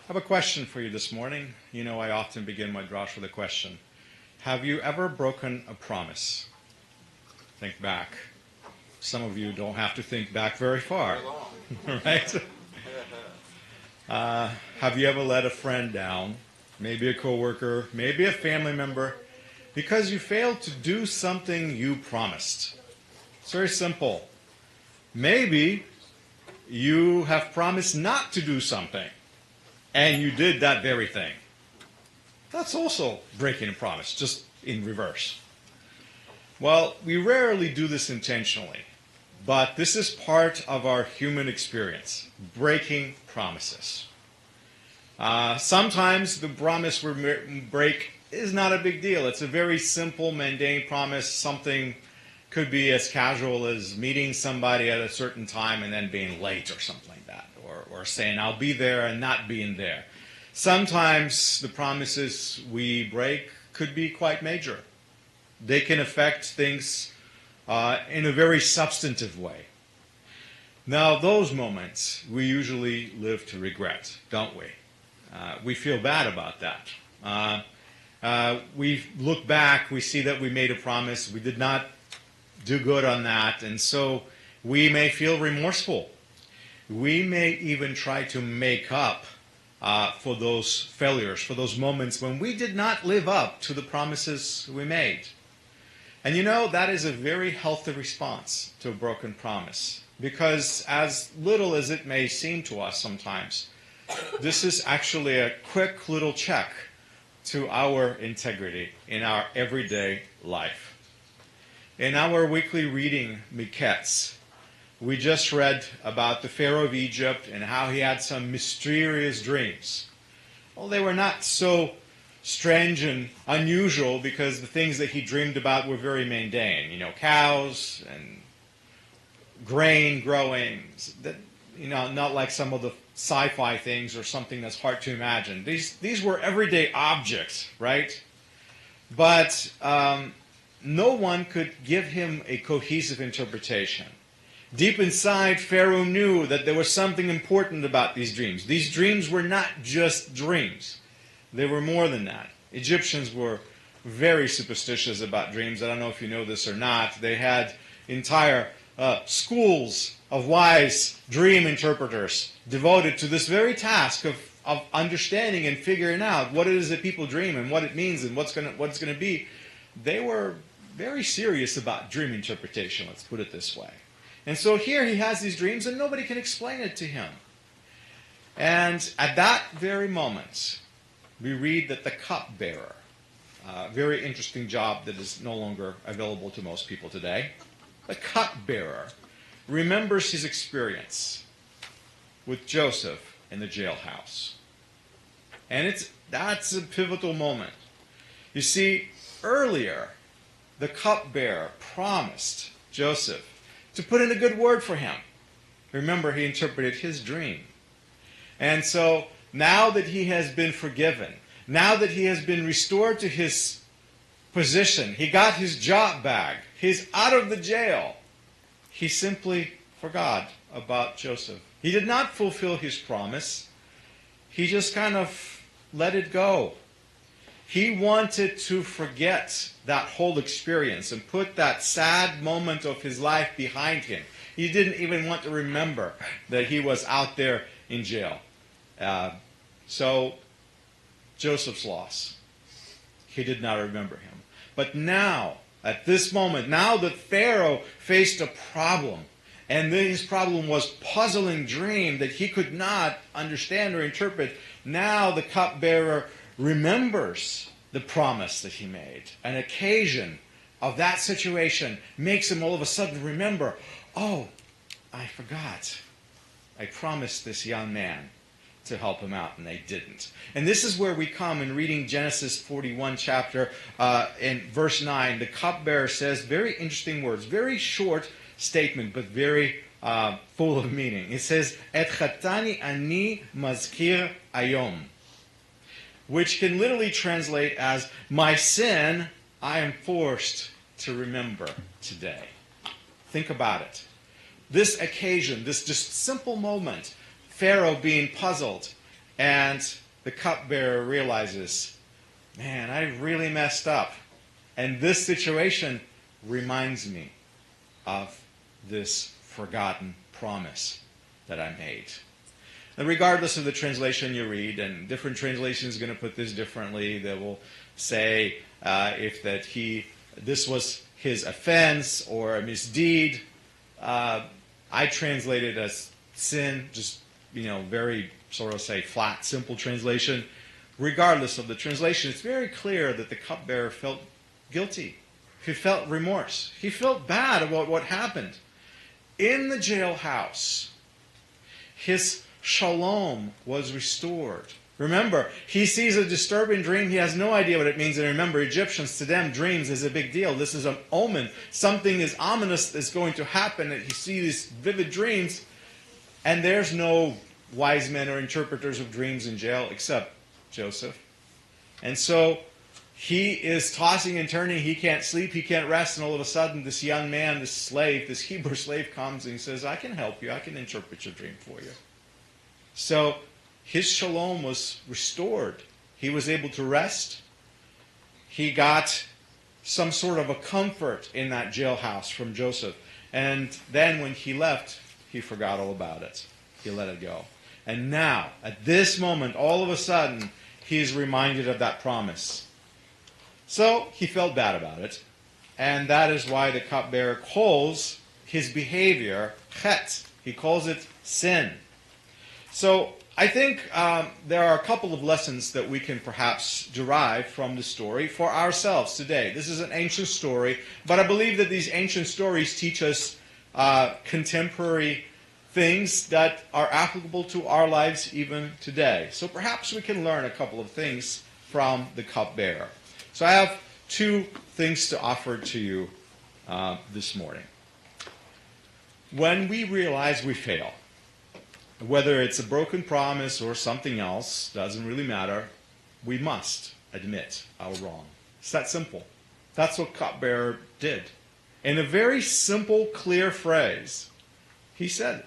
I have a question for you this morning. You know, I often begin my drash with a question. Have you ever broken a promise? Think back. Some of you don't have to think back very far, right? Have you ever let a friend down, maybe a coworker, maybe a family member, because you failed to do something you promised? It's very simple. Maybe you have promised not to do something, and you did that very thing. That's also breaking a promise, just in reverse. Well, we rarely do this intentionally, but this is part of our human experience, breaking promises. Sometimes the promise we break is not a big deal. It's a very simple, mundane promise. Something could be as casual as meeting somebody at a certain time and then being late or something like that, or saying, I'll be there and not being there. Sometimes the promises we break could be quite major. They can affect things in a very substantive way. Now, those moments we usually live to regret, don't we? We feel bad about that. We look back, we see that we made a promise, we did not do good on that, and so we may feel remorseful. We may even try to make up for those failures, for those moments when we did not live up to the promises we made. And you know, that is a very healthy response to a broken promise. Because as little as it may seem to us sometimes, this is actually a quick little check to our integrity in our everyday life. In our weekly reading, Miketz, we just read about the Pharaoh of Egypt and how he had some mysterious dreams. Well, they were not so strange and unusual because the things that he dreamed about were very mundane. You know, cows and grain growing, not like some of the sci-fi things or something that's hard to imagine. These were everyday objects, right? But no one could give him a cohesive interpretation. Deep inside, Pharaoh knew that there was something important about these dreams. These dreams were not just dreams. They were more than that. Egyptians were very superstitious about dreams. I don't know if you know this or not. They had entire schools of wise dream interpreters devoted to this very task of understanding and figuring out what it is that people dream and what it means and what's going to be. They were very serious about dream interpretation, let's put it this way. And so here he has these dreams and nobody can explain it to him. And at that very moment, we read that the cupbearer, a very interesting job that is no longer available to most people today, the cupbearer remembers his experience with Joseph in the jailhouse. And that's a pivotal moment. You see, earlier, the cupbearer promised Joseph to put in a good word for him. Remember, he interpreted his dream. And so, now that he has been forgiven, now that he has been restored to his position, he got his job back, he's out of the jail, he simply forgot about Joseph. He did not fulfill his promise. He just kind of let it go. He wanted to forget that whole experience and put that sad moment of his life behind him. He didn't even want to remember that he was out there in jail. So, Joseph's loss. He did not remember him. But now, at this moment, now that Pharaoh faced a problem, and his problem was puzzling dream that he could not understand or interpret, now the cupbearer remembers the promise that he made. An occasion of that situation makes him all of a sudden remember, oh, I forgot. I promised this young man to help him out, and they didn't. And this is where we come in reading Genesis 41 chapter in verse 9. The cupbearer says very interesting words, very short statement, but very full of meaning. It says, Et chatani ani mazkir ayom, which can literally translate as, my sin I am forced to remember today. Think about it. This occasion, this just simple moment, Pharaoh being puzzled, And the cupbearer realizes, man, I really messed up. And this situation reminds me of this forgotten promise that I made. And regardless of the translation you read, and different translations are going to put this differently, they will say this was his offense or a misdeed. I translate it as sin, just very sort of say flat, simple translation. Regardless of the translation, it's very clear that the cupbearer felt guilty. He felt remorse. He felt bad about what happened. In the jailhouse, his shalom was restored. Remember, he sees a disturbing dream. He has no idea what it means. And remember, Egyptians, to them, dreams is a big deal. This is an omen. Something is ominous is going to happen. And he sees these vivid dreams. And there's no wise men or interpreters of dreams in jail except Joseph. And so he is tossing and turning. He can't sleep. He can't rest. And all of a sudden, this young man, this slave, this Hebrew slave comes and he says, I can help you. I can interpret your dream for you. So his shalom was restored. He was able to rest. He got some sort of a comfort in that jailhouse from Joseph. And then when he left, he forgot all about it. He let it go. And now, at this moment, all of a sudden, he's reminded of that promise. So he felt bad about it. And that is why the cupbearer calls his behavior chet. He calls it sin. So I think there are a couple of lessons that we can perhaps derive from the story for ourselves today. This is an ancient story, but I believe that these ancient stories teach us contemporary things that are applicable to our lives even today. So perhaps we can learn a couple of things from the cupbearer. So I have two things to offer to you this morning. When we realize we fail, whether it's a broken promise or something else, doesn't really matter, we must admit our wrong. It's that simple. That's what cupbearer did. In a very simple, clear phrase, he said it.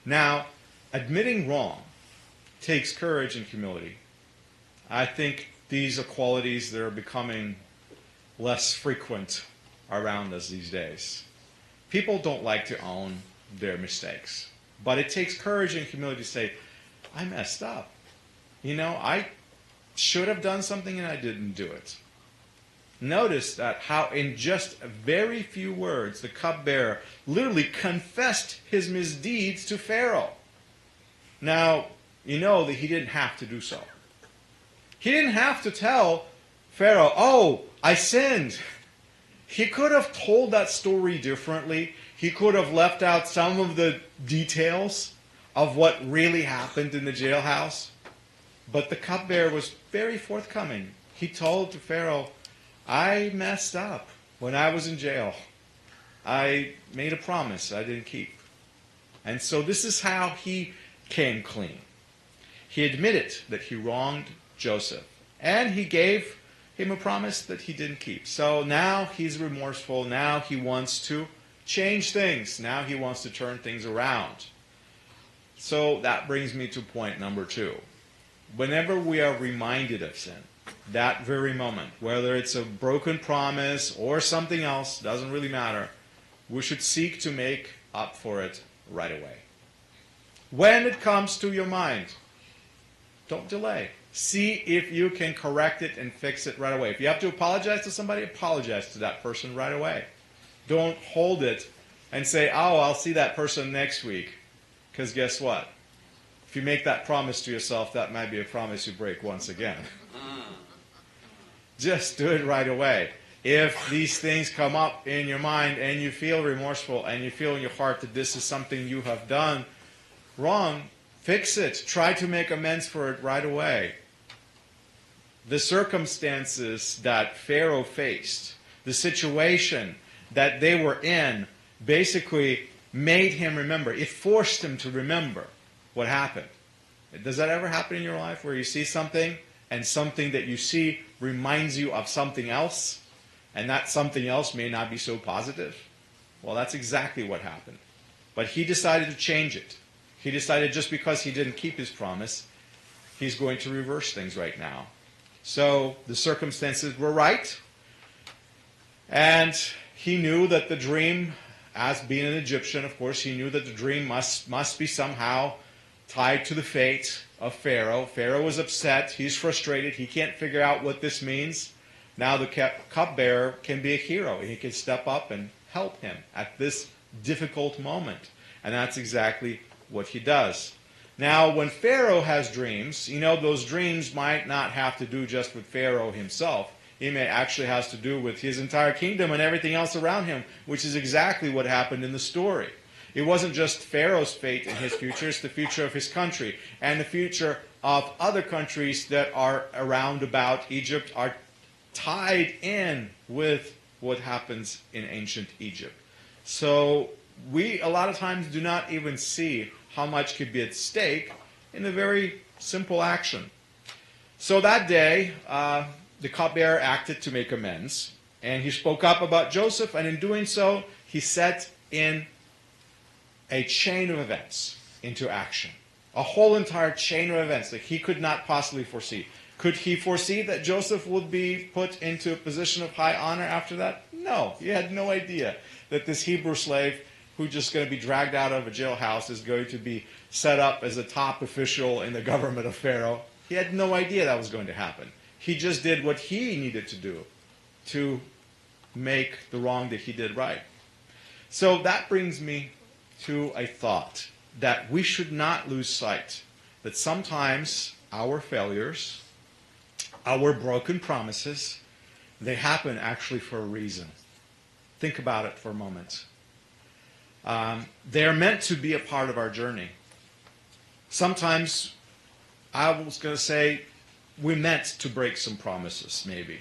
Now, admitting wrong takes courage and humility. I think these are qualities that are becoming less frequent around us these days. People don't like to own their mistakes. But it takes courage and humility to say, I messed up. I should have done something and I didn't do it. Notice that how in just very few words, the cupbearer literally confessed his misdeeds to Pharaoh. Now, you know that he didn't have to do so. He didn't have to tell Pharaoh, oh, I sinned. He could have told that story differently. He could have left out some of the details of what really happened in the jailhouse. But the cupbearer was very forthcoming. He told to Pharaoh, I messed up when I was in jail. I made a promise I didn't keep. And so this is how he came clean. He admitted that he wronged Joseph. And he gave him a promise that he didn't keep. So now he's remorseful. Now he wants to change things. Now he wants to turn things around. So that brings me to point number 2. Whenever we are reminded of sin, that very moment, whether it's a broken promise or something else, doesn't really matter, we should seek to make up for it right away. When it comes to your mind, don't delay. See if you can correct it and fix it right away. If you have to apologize to somebody, apologize to that person right away. Don't hold it and say, oh, I'll see that person next week. Because guess what? If you make that promise to yourself, that might be a promise you break once again. Just do it right away. If these things come up in your mind and you feel remorseful and you feel in your heart that this is something you have done wrong, fix it. Try to make amends for it right away. The circumstances that Pharaoh faced, the situation that they were in, basically made him remember. It forced him to remember what happened. Does that ever happen in your life where you see something and something that you see reminds you of something else, and that something else may not be so positive? Well, that's exactly what happened. But he decided to change it. He decided just because he didn't keep his promise, he's going to reverse things right now. So the circumstances were right, and he knew that the dream, as being an Egyptian, of course, he knew that the dream must be somehow tied to the fate of Pharaoh. Pharaoh is upset. He's frustrated. He can't figure out what this means. Now the cupbearer can be a hero. He can step up and help him at this difficult moment. And that's exactly what he does. Now, when Pharaoh has dreams, those dreams might not have to do just with Pharaoh himself. It may actually has to do with his entire kingdom and everything else around him, which is exactly what happened in the story. It wasn't just Pharaoh's fate in his future, it's the future of his country. And the future of other countries that are around about Egypt are tied in with what happens in ancient Egypt. So we, a lot of times, do not even see how much could be at stake in a very simple action. So that day, the cupbearer acted to make amends, and he spoke up about Joseph, and in doing so, he set in a chain of events into action. A whole entire chain of events that he could not possibly foresee. Could he foresee that Joseph would be put into a position of high honor after that? No, he had no idea that this Hebrew slave who's just going to be dragged out of a jailhouse is going to be set up as a top official in the government of Pharaoh. He had no idea that was going to happen. He just did what he needed to do to make the wrong that he did right. So that brings me to a thought that we should not lose sight that sometimes our failures, our broken promises, they happen actually for a reason. Think about it for a moment. They're meant to be a part of our journey. Sometimes, I was going to say, we're meant to break some promises, maybe.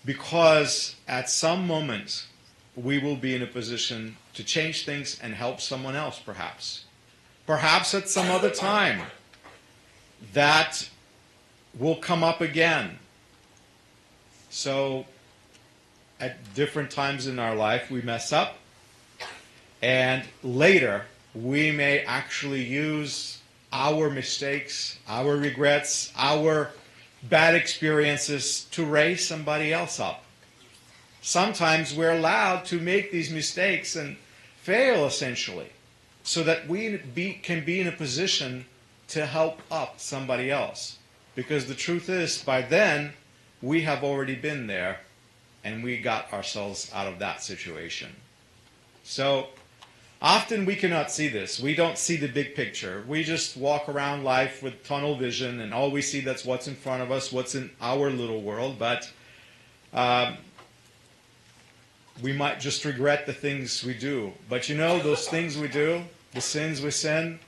Because at some moment, we will be in a position to change things and help someone else, perhaps. Perhaps at some other time, that will come up again. So, at different times in our life, we mess up. And later, we may actually use our mistakes, our regrets, our bad experiences to raise somebody else up. Sometimes we're allowed to make these mistakes and fail, essentially, so that we can be in a position to help up somebody else. Because the truth is, by then, we have already been there, and we got ourselves out of that situation. So, often we cannot see this. We don't see the big picture. We just walk around life with tunnel vision, and all we see that's what's in front of us, what's in our little world. But we might just regret the things we do. But those things we do, the sins we sin,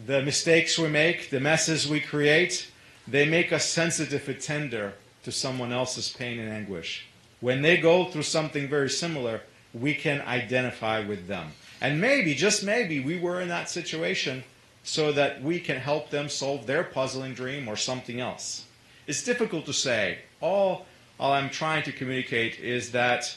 the mistakes we make, the messes we create, they make us sensitive and tender to someone else's pain and anguish. When they go through something very similar, we can identify with them. And maybe, just maybe, we were in that situation so that we can help them solve their puzzling dream or something else. It's difficult to say. All I'm trying to communicate is that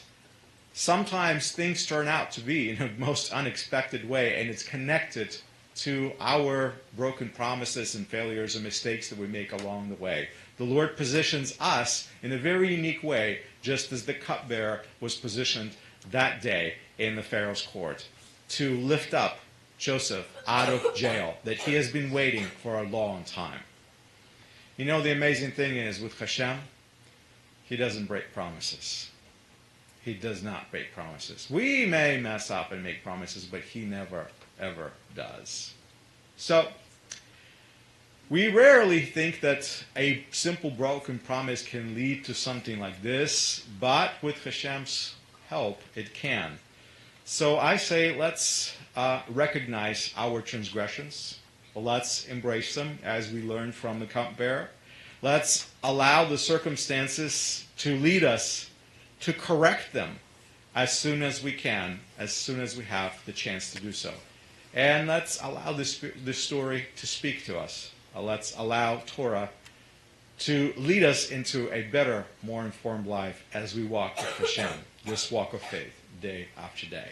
sometimes things turn out to be in a most unexpected way, and it's connected to our broken promises and failures and mistakes that we make along the way. The Lord positions us in a very unique way, just as the cupbearer was positioned that day in the Pharaoh's court, to lift up Joseph out of jail that he has been waiting for a long time. The amazing thing is, with Hashem, he doesn't break promises. He does not break promises. We may mess up and make promises, but he never, ever does. So, we rarely think that a simple broken promise can lead to something like this, but with Hashem's help, it can. So I say, let's recognize our transgressions. Let's embrace them as we learn from the cupbearer. Let's allow the circumstances to lead us to correct them as soon as we can, as soon as we have the chance to do so. And let's allow this story to speak to us. Let's allow Torah to lead us into a better, more informed life as we walk with Hashem, this walk of faith, day after day.